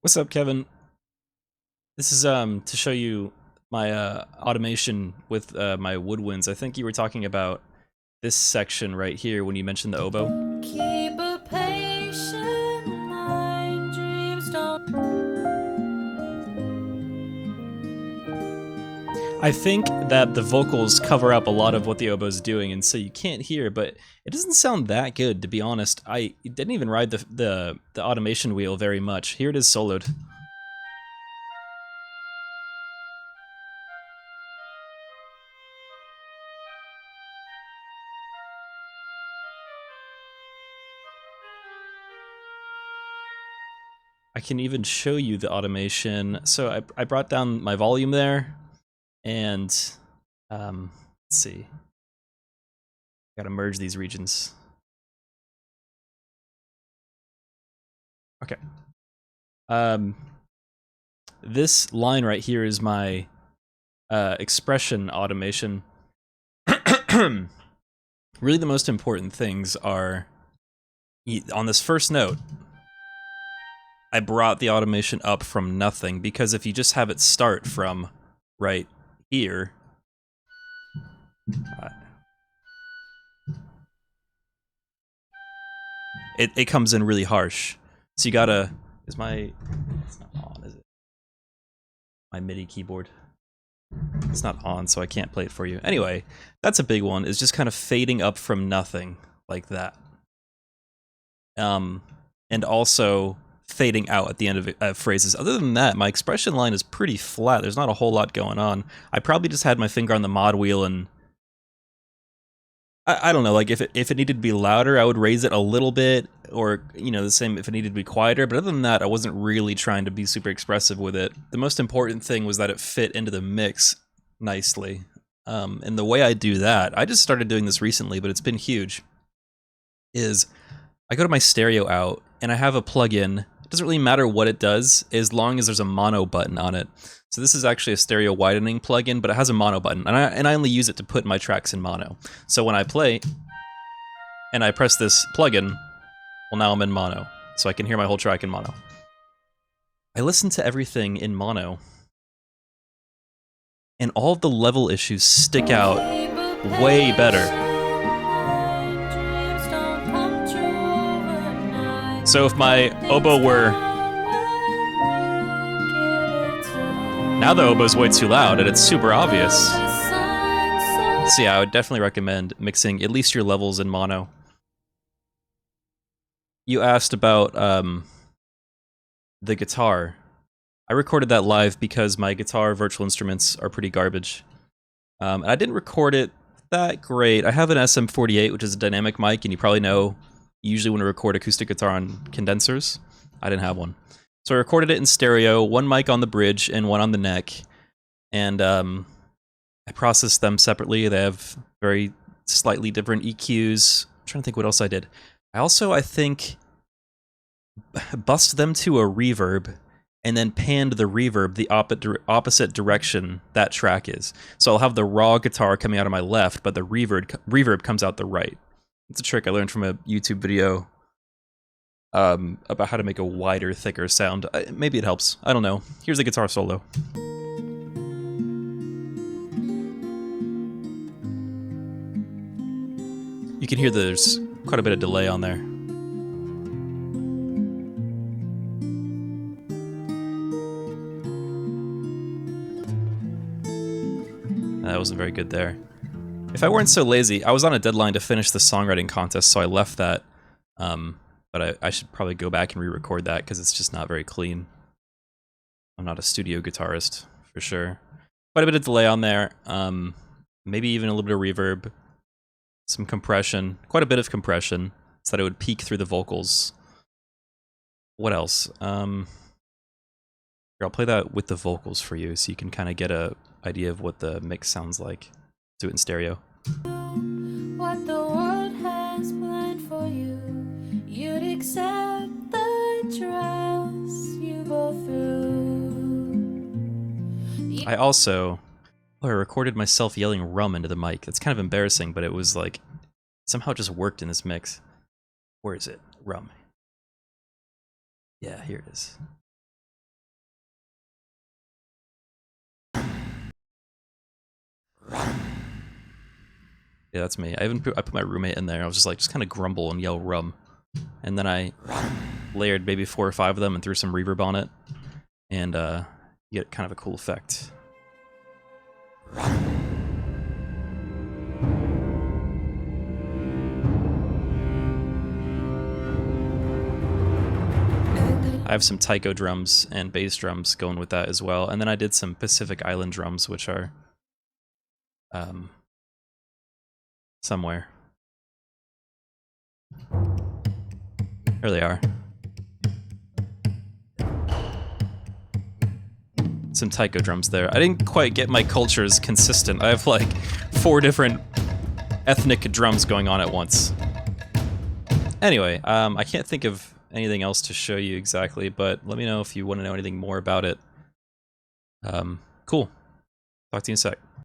What's up, Kevin? This is to show you my automation with my woodwinds. I think you were talking about this section right here when you mentioned the oboe. Keep a patient mind, dreams don't. I think that the vocals cover up a lot of what the oboe's doing, and so you can't hear, but it doesn't sound that good, to be honest. I didn't even ride the automation wheel very much. Here it is soloed. I can even show you the automation. So I brought down my volume there, and let's see. Gotta merge these regions. Okay. This line right here is my expression automation. Really, the most important things are on this first note. I brought the automation up from nothing because if you just have it start from right here, it comes in really harsh. So you gotta. It's not on, is it? My MIDI keyboard. It's not on, so I can't play it for you. Anyway, that's a big one, is just kind of fading up from nothing, like that. And also fading out at the end of phrases. Other than that, my expression line is pretty flat. There's not a whole lot going on. I probably just had my finger on the mod wheel and... I don't know, like if it needed to be louder, I would raise it a little bit, or, you know, the same if it needed to be quieter, but other than that, I wasn't really trying to be super expressive with it. The most important thing was that it fit into the mix nicely. And the way I do that, I just started doing this recently, but it's been huge, is I go to my stereo out, and I have a plugin. It doesn't really matter what it does, as long as there's a mono button on it. So this is actually a stereo widening plugin, but it has a mono button, and I only use it to put my tracks in mono. So when I play, and I press this plugin, well, now I'm in mono, so I can hear my whole track in mono. I listen to everything in mono, and all of the level issues stick out way better. So if my oboe were... Now the oboe's way too loud, and it's super obvious. So yeah, I would definitely recommend mixing at least your levels in mono. You asked about the guitar. I recorded that live because my guitar virtual instruments are pretty garbage. And I didn't record it that great. I have an SM48, which is a dynamic mic, and you probably know, usually when I record acoustic guitar on condensers. I didn't have one. So I recorded it in stereo, one mic on the bridge and one on the neck, and I processed them separately. They have very slightly different EQs. I'm trying to think what else I did. I also, I think, bussed them to a reverb, and then panned the reverb the opposite direction that track is. So I'll have the raw guitar coming out of my left, but the reverb comes out the right. It's a trick I learned from a YouTube video about how to make a wider, thicker sound. Maybe it helps. I don't know. Here's the guitar solo. You can hear there's quite a bit of delay on there. That wasn't very good there. If I weren't so lazy, I was on a deadline to finish the songwriting contest, so I left that. But I should probably go back and re-record that because it's just not very clean. I'm not a studio guitarist, for sure. Quite a bit of delay on there. Maybe even a little bit of reverb. Some compression. Quite a bit of compression, so that it would peek through the vocals. What else? Here, I'll play that with the vocals for you, so you can kind of get a idea of what the mix sounds like. Do it in stereo. What the world has planned for you, you'd accept the dress you go through. I also... I recorded myself yelling rum into the mic. That's kind of embarrassing, but it was like... somehow it just worked in this mix. Where is it? Rum. Yeah, here it is. Yeah, that's me. I put my roommate in there. I was just like, just kind of grumble and yell rum. And then I layered maybe 4 or 5 of them and threw some reverb on it. And you get kind of a cool effect. I have some taiko drums and bass drums going with that as well. And then I did some Pacific Island drums, which are somewhere. There they are. Some taiko drums there. I didn't quite get my cultures consistent. I have like 4 different ethnic drums going on at once. Anyway, I can't think of anything else to show you exactly, but let me know if you want to know anything more about it. Cool. Talk to you in a sec.